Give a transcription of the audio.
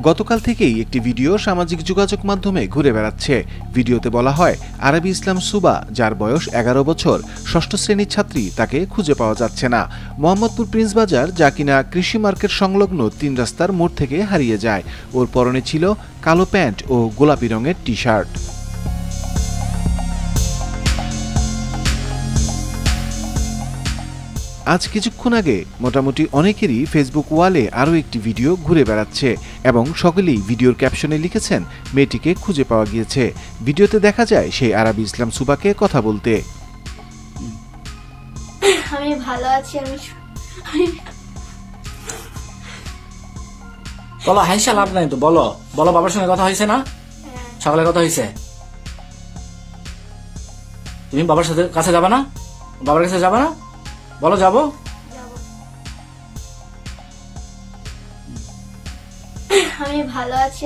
গতকাল থেকেই একটি ভিডিও সামাজিক যোগাযোগ মাধ্যমে ঘুরে বেড়াচ্ছে। ভিডিওতে বলা হয় আরাবী ইসলাম সুবা, যার বয়স 11 বছর, ষষ্ঠ শ্রেণীর ছাত্রী, তাকে খুঁজে পাওয়া যাচ্ছে না। মোহাম্মদপুর প্রিন্স বাজার, যা কিনা কৃষি মার্কেট সংলগ্ন 3 রাস্তার মোড় থেকে হারিয়ে যায়। ওর পরনে ছিল কালো প্যান্ট ও গোলাপি রঙের টি শার্ট। আজ কিছুক্ষণ আগে মোটামুটি অনেকেরই ফেসবুক ওয়ালে আরও একটি ভিডিও ঘুরে বেড়াচ্ছে এবং সকলেই ভিডিওর ক্যাপশনে লিখেছেন মেয়েটিকে খুঁজে পাওয়া গিয়েছে। ভিডিওতে দেখা যায় সেই আরাবী ইসলাম সুবাকে কথা বলতে। আমি ভালো আছি। বলো, হাইসা লাভ নাই তো, বলো বলো বাবার সঙ্গে কথা হয়েছে না? সকালে কথা হয়েছে। তুমি বাবার সাথে কাছে যাবা না? বাবার কাছে যাবা না? বলো যাবো। আমি ভালো আছি।